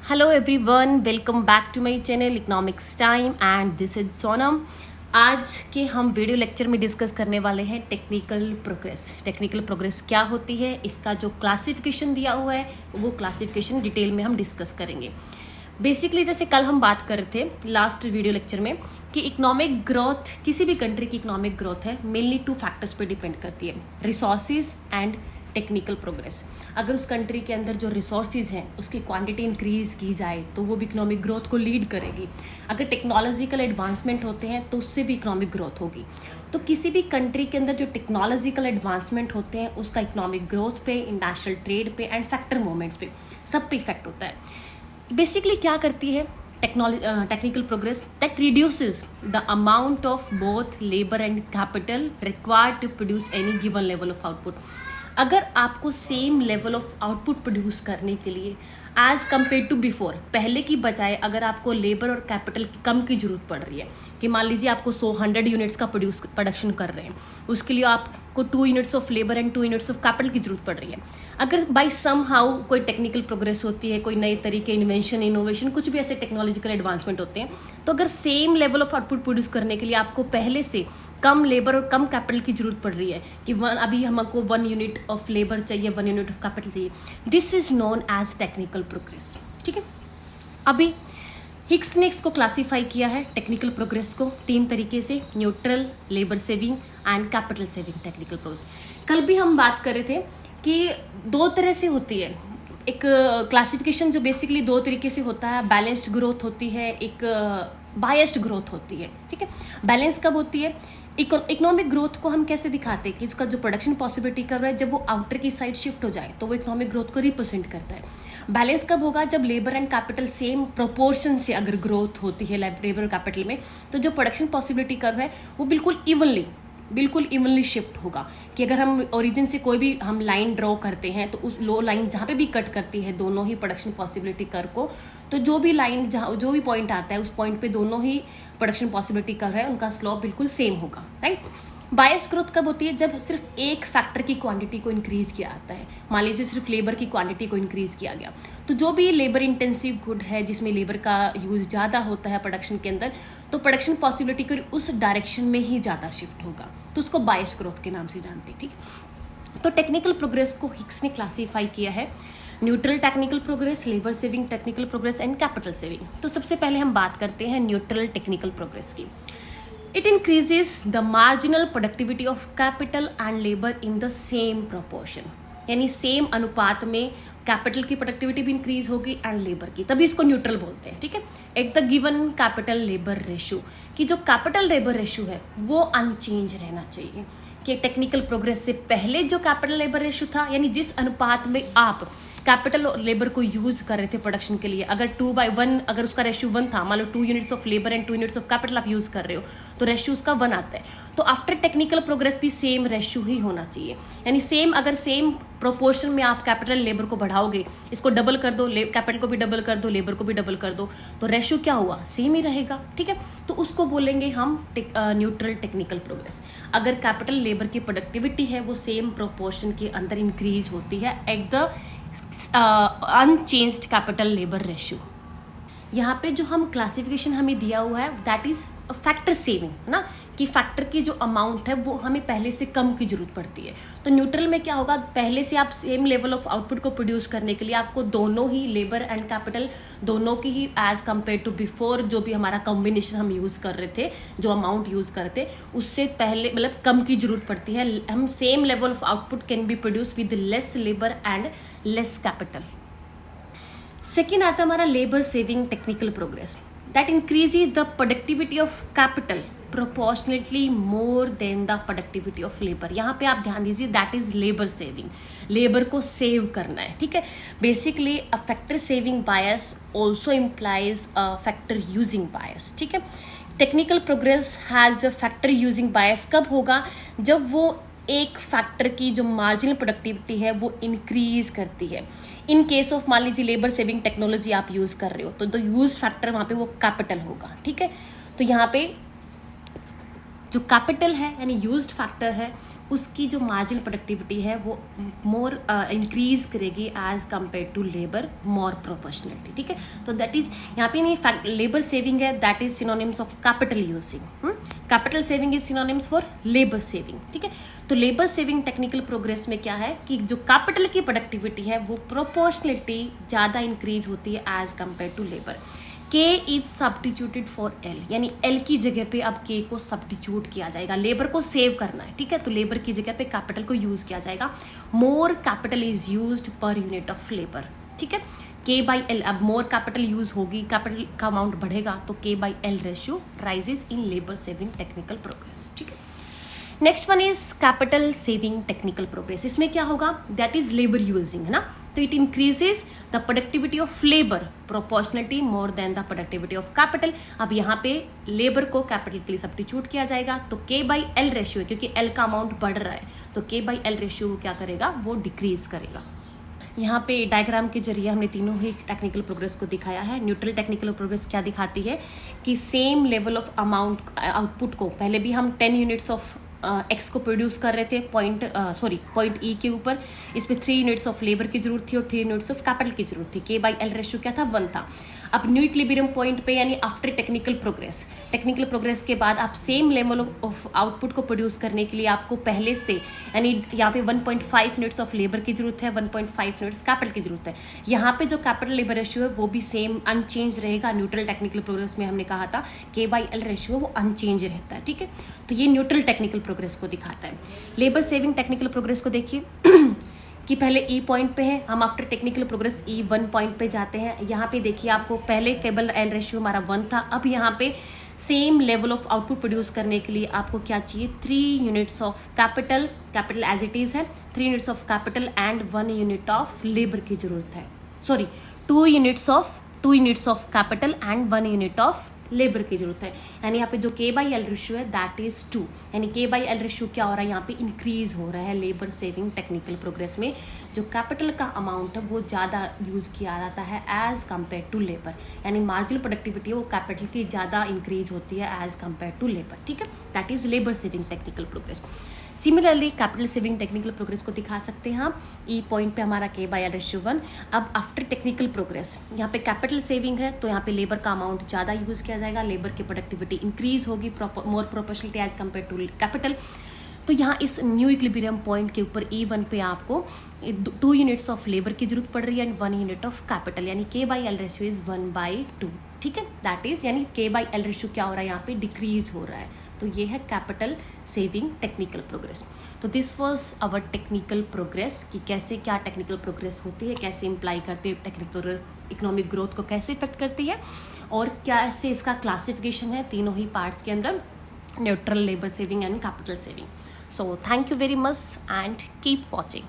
Hello everyone, welcome back to my channel economics time and this is Sonam. आज के हम video lecture में discuss करने वाले हैं टेक्निकल प्रोग्रेस। टेक्निकल प्रोग्रेस क्या होती है, इसका जो क्लासिफिकेशन दिया हुआ है वो क्लासिफिकेशन डिटेल में हम डिस्कस करेंगे। बेसिकली जैसे कल हम बात कर रहे थे लास्ट वीडियो लेक्चर में कि इकोनॉमिक ग्रोथ, किसी भी कंट्री की इकोनॉमिक ग्रोथ है मेनली 2 फैक्टर्स पे डिपेंड करती है, रिसोर्सेज एंड टेक्निकल प्रोग्रेस। अगर उस कंट्री के अंदर जो रिसोर्सेज हैं उसकी क्वांटिटी इंक्रीज की जाए तो वो भी इकोनॉमिक ग्रोथ को लीड करेगी। अगर टेक्नोलॉजिकल एडवांसमेंट होते हैं तो उससे भी इकोनॉमिक ग्रोथ होगी। तो किसी भी कंट्री के अंदर जो टेक्नोलॉजिकल एडवांसमेंट होते हैं उसका इकोनॉमिक ग्रोथ पे, इंटरनेशनल ट्रेड पे एंड फैक्टर मूवमेंट्स पे सब पे इफेक्ट होता है। बेसिकली क्या करती है technical progress? That reduces the amount of both labour and capital required to produce any given level of output. अगर आपको same level of output produce करने के लिए एज कम्पेयर टू बिफोर, पहले की बजाय अगर आपको लेबर और कैपिटल कम की जरूरत पड़ रही है कि मान लीजिए आपको 100 यूनिट्स का प्रोडक्शन कर रहे हैं, उसके लिए आपको 2 units of labour and 2 units of capital की जरूरत पड़ रही है। अगर बाई सम हाउ कोई टेक्निकल प्रोग्रेस होती है, कोई नए तरीके इन्वेंशन, इनोवेशन, कुछ भी ऐसे टेक्नोलॉजिकल एडवांसमेंट होते हैं, तो अगर same level of output produce करने के लिए आपको पहले से कम लेबर और कम कैपिटल की जरूरत पड़ रही है कि अभी हमको 1 यूनिट ऑफ लेबर चाहिए, 1 यूनिट ऑफ कैपिटल चाहिए, this is known as technical progress. ठीक है, अभी हिक्स ने इसको क्लासीफाई किया है टेक्निकल प्रोग्रेस को 3 तरीके से, neutral, labour saving and capital saving technical progress. कल भी हम बात कर रहे थे कि 2 तरह से होती है एक क्लासिफिकेशन, जो बेसिकली 2 तरीके से होता है। बैलेंस्ड ग्रोथ होती है, एक बायस्ड ग्रोथ होती है। ठीक है, बैलेंस कब होती है? इकोनॉमिक ग्रोथ को हम कैसे दिखाते हैं कि उसका जो प्रोडक्शन पॉसिबिलिटी कर रहा है जब वो आउटर की साइड शिफ्ट हो जाए तो वो इकोनॉमिक ग्रोथ को रिप्रेजेंट करता है। बैलेंस कब होगा? जब labour and capital same proportion से अगर ग्रोथ होती है लेबर और कैपिटल में, तो जो प्रोडक्शन पॉसिबिलिटी कर्व है वो बिल्कुल इवनली शिफ्ट होगा। कि अगर हम ओरिजिन से कोई भी हम लाइन ड्रॉ करते हैं तो उस लो लाइन जहाँ पे भी कट करती है दोनों ही प्रोडक्शन पॉसिबिलिटी कर्व को, तो जो भी लाइन जहाँ जो भी पॉइंट आता है उस पॉइंट पे दोनों ही प्रोडक्शन पॉसिबिलिटी कर्व है उनका स्लोप बिल्कुल सेम होगा। राइट। बायस ग्रोथ कब होती है? जब सिर्फ एक फैक्टर की क्वांटिटी को इंक्रीज किया जाता है। मान लीजिए सिर्फ लेबर की क्वांटिटी को इंक्रीज किया गया, तो जो भी लेबर इंटेंसिव गुड है जिसमें लेबर का यूज ज़्यादा होता है प्रोडक्शन के अंदर, तो प्रोडक्शन पॉसिबिलिटी को उस डायरेक्शन में ही ज़्यादा शिफ्ट होगा, तो उसको बायस ग्रोथ के नाम से जानते हैं। ठीक है, तो टेक्निकल प्रोग्रेस को हिक्स ने क्लासीफाई किया है neutral technical progress, labour saving technical progress and capital saving. तो सबसे पहले हम बात करते हैं न्यूट्रल टेक्निकल प्रोग्रेस की। It increases the marginal productivity of capital and labor in the same proportion, यानी सेम अनुपात में कैपिटल की प्रोडक्टिविटी भी इंक्रीज होगी एंड लेबर की, तभी इसको न्यूट्रल बोलते हैं। ठीक है, at the given capital labour ratio, कि जो कैपिटल लेबर रेशियो है वो अनचेंज रहना चाहिए। कि टेक्निकल प्रोग्रेस से पहले जो कैपिटल लेबर रेशियो था, यानी जिस अनुपात में आप कैपिटल और लेबर को यूज कर रहे थे प्रोडक्शन के लिए, अगर 2/1 अगर उसका रेशियो 1 था, मान लो 2 units of labour and 2 units of capital आप यूज कर रहे हो, तो रेशियो उसका 1 आता है। तो आफ्टर टेक्निकल प्रोग्रेस भी सेम रेशियो ही होना चाहिए, यानी अगर सेम प्रोपोर्शन में आप कैपिटल लेबर को बढ़ाओगे, इसको डबल कर दो, कैपिटल को भी डबल कर दो, लेबर को भी डबल कर दो, तो रेशियो क्या हुआ? सेम ही रहेगा। ठीक है, तो उसको बोलेंगे हम न्यूट्रल टेक्निकल प्रोग्रेस। अगर कैपिटल लेबर की प्रोडक्टिविटी है वो सेम प्रोपोर्शन के अंदर इंक्रीज होती है at the unchanged capital labour ratio. यहाँ पे जो हम क्लासिफिकेशन हमें दिया हुआ है दैट इज फैक्टर सेविंग, है ना, कि फैक्टर की जो अमाउंट है वो हमें पहले से कम की जरूरत पड़ती है। तो न्यूट्रल में क्या होगा? पहले से आप सेम लेवल ऑफ आउटपुट को प्रोड्यूस करने के लिए आपको दोनों ही लेबर एंड कैपिटल दोनों की ही एज कम्पेयर टू बिफोर जो भी हमारा कॉम्बिनेशन हम यूज कर रहे थे, जो अमाउंट यूज कर रहे थे उससे पहले मतलब कम की जरूरत पड़ती है। हम same level of output can be produce with less labour and less capital. Second आता है हमारा labour saving technical progress, that increases the productivity of capital proportionally more than the productivity of labour. यहाँ पे आप ध्यान दीजिए, that is labour saving, labour को save करना है। ठीक है, basically a factor saving bias also implies a factor using bias. ठीक है, technical progress has a factor using बायस कब होगा? जब वो एक फैक्टर की जो मार्जिनल प्रोडक्टिविटी है वो इंक्रीज करती है। इन केस ऑफ मान लीजिए लेबर सेविंग टेक्नोलॉजी आप यूज कर रहे हो तो यूज फैक्टर वहां पे वो कैपिटल होगा। ठीक है, तो यहाँ पे जो कैपिटल है यानी यूज्ड फैक्टर है उसकी जो मार्जिनल प्रोडक्टिविटी है वो मोर इंक्रीज करेगी as compare to labour more proportionally, ठीक है। तो दैट इज यहाँ पे नहीं लेबर सेविंग है, that is synonyms of capital using. Capital saving is synonyms for labour saving, ठीक है। तो लेबर सेविंग टेक्निकल प्रोग्रेस में क्या है कि जो कैपिटल की प्रोडक्टिविटी है वो प्रोपोर्शनलिटी ज़्यादा इंक्रीज होती है एज कम्पेयर टू लेबर। के इज सब्स्टिट्यूटेड फॉर एल, यानी एल की जगह पे अब के को सब्स्टिट्यूट किया जाएगा, लेबर को सेव करना है, ठीक है। तो लेबर की जगह पे कैपिटल को यूज किया जाएगा। More capital is used per unit of labour, ठीक है। के बाई एल, अब मोर कैपिटल यूज होगी, कैपिटल का अमाउंट बढ़ेगा तो के by L ratio rises in labour saving technical progress, ठीक है। Next one is capital saving technical progress. इसमें क्या होगा, दैट इज लेबर यूजिंग, है ना। तो it increases the productivity of labour proportionality more than the productivity of capital. अब यहाँ पे लेबर को कैपिटल के लिए सब्स्टिट्यूट किया जाएगा तो के बाई एल रेशियो है, क्योंकि एल का अमाउंट बढ़ रहा है तो के बाई एल रेशियो क्या करेगा, वो डिक्रीज करेगा। यहाँ पे डायग्राम के जरिए हमने तीनों ही टेक्निकल प्रोग्रेस को दिखाया है। न्यूट्रल टेक्निकल प्रोग्रेस क्या दिखाती है कि same level of amount output को, पहले भी हम 10 यूनिट्स ऑफ एक्स को प्रोड्यूस कर रहे थे पॉइंट ई के ऊपर, इसमें 3 यूनिट्स ऑफ लेबर की जरूरत थी और 3 यूनिट्स ऑफ कैपिटल की जरूरत थी। के बाई एल रेशियो क्या था, 1 था। अब न्यू इक्विलिब्रियम पॉइंट पे यानी आफ्टर टेक्निकल प्रोग्रेस के बाद आप सेम लेवल ऑफ आउटपुट को प्रोड्यूस करने के लिए आपको पहले से यानी यहाँ पे 1.5 यूनिट्स ऑफ लेबर की जरूरत है, 1.5 यूनिट्स कैपिटल की जरूरत है। यहाँ पे जो कैपिटल लेबर रेशियो है वो भी सेम अनचेंज रहेगा। न्यूट्रल टेक्निकल प्रोग्रेस में हमने कहा था के बाई एल रेशियो वो अनचेंज रहता है, ठीक है। तो ये न्यूट्रल टेक्निकल प्रोग्रेस को दिखाता है। लेबर सेविंग टेक्निकल प्रोग्रेस को देखिए कि पहले ई पॉइंट पे है, हम आफ्टर टेक्निकल प्रोग्रेस ई 1 पॉइंट पे जाते हैं। यहाँ पे देखिए आपको पहले केबल एल रेशियो हमारा 1 था, अब यहाँ पे same level of output produce करने के लिए आपको क्या चाहिए, 3 units of capital as it is है, 3 units of capital and 1 unit of labour की जरूरत है। Sorry 2 units of capital and 1 unit of labour की जरूरत है। यानी यहाँ पे जो के बाई एल रेशियो है दैट इज 2, यानी के बाई एल रेशियो क्या हो रहा है, यहाँ पे इंक्रीज हो रहा है। लेबर सेविंग टेक्निकल प्रोग्रेस में जो कैपिटल का अमाउंट है वो ज़्यादा यूज किया जाता है एज कम्पेयर टू लेबर, यानी मार्जिनल प्रोडक्टिविटी है वो कैपिटल की ज़्यादा इंक्रीज होती है एज कम्पेयर टू लेबर, ठीक है। That is labour saving technical progress. Similarly capital saving technical progress को दिखा सकते हैं हम, ई पॉइंट पे हमारा के बाई एल रेशियो 1। अब आफ्टर टेक्निकल प्रोग्रेस यहाँ पे कैपिटल सेविंग है तो यहाँ पे लेबर का अमाउंट ज़्यादा यूज़ किया जाएगा, लेबर की प्रोडक्टिविटी इंक्रीज होगी more proportionality as compare to capital. तो यहाँ इस न्यू इक्विलिब्रियम पॉइंट के ऊपर E1 पे आपको 2 यूनिट्स ऑफ लेबर की जरूरत पड़ रही है एंड 1 यूनिट ऑफ कैपिटल, यानी के बाई एल रेशियो इज 1/2, ठीक है। दैट इज यानी के बाई एल रेशियो क्या हो रहा है, यहाँ पे डिक्रीज हो रहा है। तो ये है कैपिटल सेविंग टेक्निकल प्रोग्रेस। तो this was our technical progress कि कैसे क्या टेक्निकल प्रोग्रेस होती है, कैसे इम्प्लाई करती है टेक्निकल इकोनॉमिक ग्रोथ को कैसे इफेक्ट करती है और कैसे इसका क्लासिफिकेशन है तीनों ही पार्ट्स के अंदर, neutral, labour saving and capital saving. So thank you very much and keep watching.